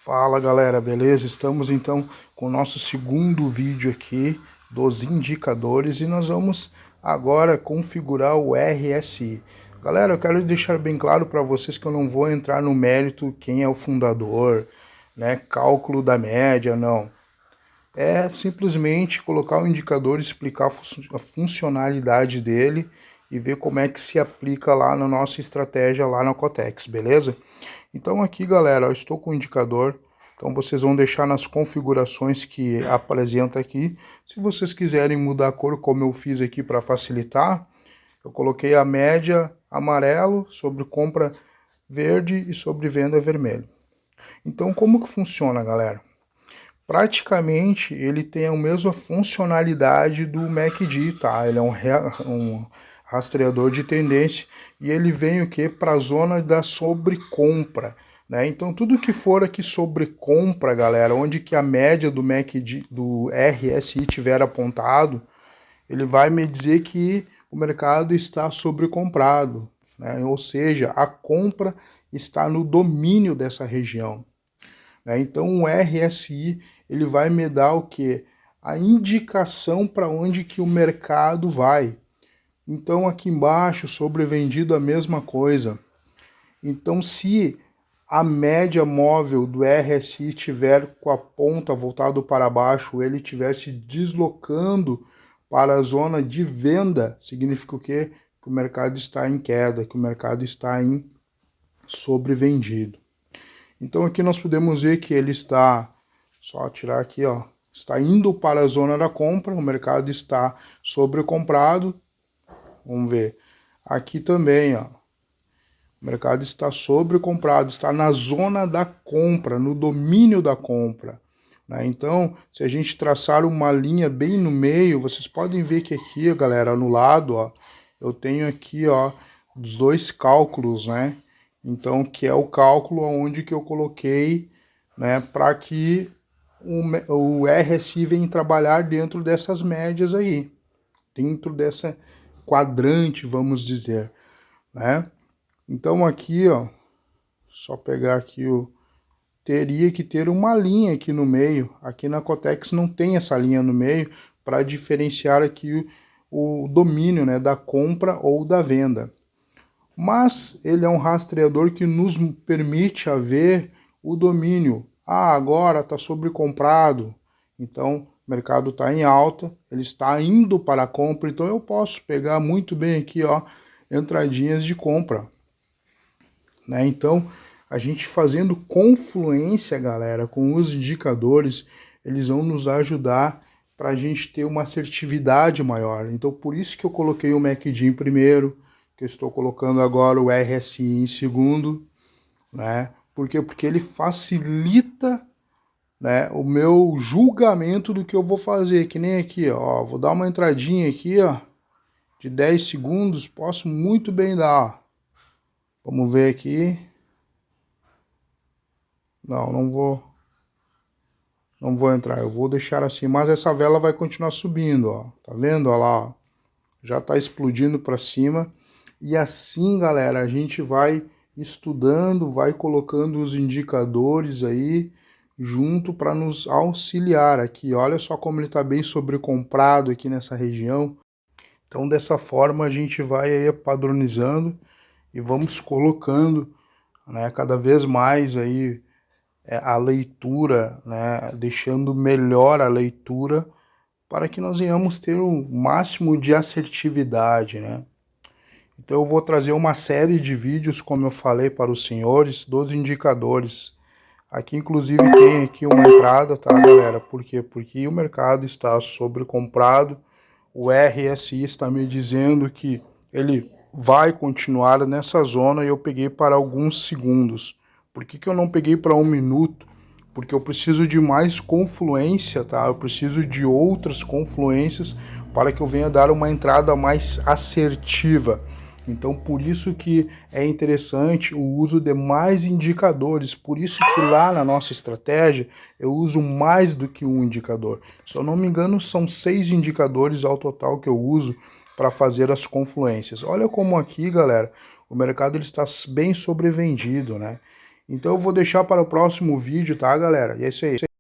Fala galera, beleza? Estamos então com o nosso segundo vídeo aqui dos indicadores e nós vamos agora configurar o RSI. Galera, eu quero deixar bem claro para vocês que eu não vou entrar no mérito quem é o fundador, né, cálculo da média, não. É simplesmente colocar o indicador, explicar a funcionalidade dele e ver como é que se aplica lá na nossa estratégia lá na Cotex, beleza? Então aqui, galera, eu estou com o indicador, então vocês vão deixar nas configurações que apresenta aqui. Se vocês quiserem mudar a cor, como eu fiz aqui para facilitar, eu coloquei a média amarelo sobre compra verde e sobre venda vermelho. Então como que funciona, galera? Praticamente ele tem a mesma funcionalidade do MACD, tá? Ele é um rastreador de tendência e ele vem o que? Para a zona da sobrecompra, né? Então tudo que for aqui sobre compra, galera, onde que a média do MACD, do RSI tiver apontado, ele vai me dizer que o mercado está sobrecomprado, né? Ou seja, a compra está no domínio dessa região. Então o RSI ele vai me dar o que? A indicação para onde que o mercado vai. Então aqui embaixo, sobrevendido a mesma coisa. Então se a média móvel do RSI estiver com a ponta voltado para baixo, ele estiver se deslocando para a zona de venda, significa o quê? Que o mercado está em queda, que o mercado está em sobrevendido. Então aqui nós podemos ver que ele está, só tirar aqui, ó, está indo para a zona da compra, o mercado está sobrecomprado. Vamos ver. Aqui também, ó, o mercado está sobrecomprado, está na zona da compra, no domínio da compra, né? Então, se a gente traçar uma linha bem no meio, vocês podem ver que aqui, galera, no lado, ó, eu tenho aqui, ó, os dois cálculos, né? Então, que é o cálculo onde que eu coloquei, né, para que o RSI venha trabalhar dentro dessas médias aí, dentro dessa quadrante, vamos dizer, né? Então aqui, ó, só pegar aqui teria que ter uma linha aqui no meio. Aqui na Cotex não tem essa linha no meio para diferenciar aqui o domínio, né, da compra ou da venda. Mas ele é um rastreador que nos permite haver o domínio. Ah, agora está sobrecomprado, então o mercado está em alta, ele está indo para a compra, então eu posso pegar muito bem aqui, ó, entradinhas de compra, né? Então a gente fazendo confluência, galera, com os indicadores, eles vão nos ajudar para a gente ter uma assertividade maior. Então por isso que eu coloquei o MACD em primeiro, que eu estou colocando agora o RSI em segundo, né? Por quê? Porque ele facilita, né, o meu julgamento do que eu vou fazer, que nem aqui, ó, vou dar uma entradinha aqui, ó, de 10 segundos, posso muito bem dar. Vamos ver aqui. Não vou entrar, eu vou deixar assim, mas essa vela vai continuar subindo, ó. Tá vendo? Ó lá, ó. Já tá explodindo para cima. E assim, galera, a gente vai estudando, vai colocando os indicadores aí junto para nos auxiliar aqui. Olha só como ele está bem sobrecomprado aqui nessa região. Então, dessa forma, a gente vai aí padronizando e vamos colocando, né, cada vez mais aí a leitura, né, deixando melhor a leitura para que nós venhamos ter o máximo de assertividade, né? Então eu vou trazer uma série de vídeos, como eu falei para os senhores, dos indicadores. Aqui inclusive tem aqui uma entrada, tá, galera? Por quê? Porque o mercado está sobrecomprado, o RSI está me dizendo que ele vai continuar nessa zona e eu peguei para alguns segundos. Por que que eu não peguei para 1 minuto? Porque eu preciso de mais confluência, tá? Eu preciso de outras confluências para que eu venha dar uma entrada mais assertiva. Então, por isso que é interessante o uso de mais indicadores. Por isso que lá na nossa estratégia eu uso mais do que um indicador. Se eu não me engano, são 6 indicadores ao total que eu uso para fazer as confluências. Olha como aqui, galera, o mercado ele está bem sobrevendido, né? Então eu vou deixar para o próximo vídeo, tá, galera? E é isso aí.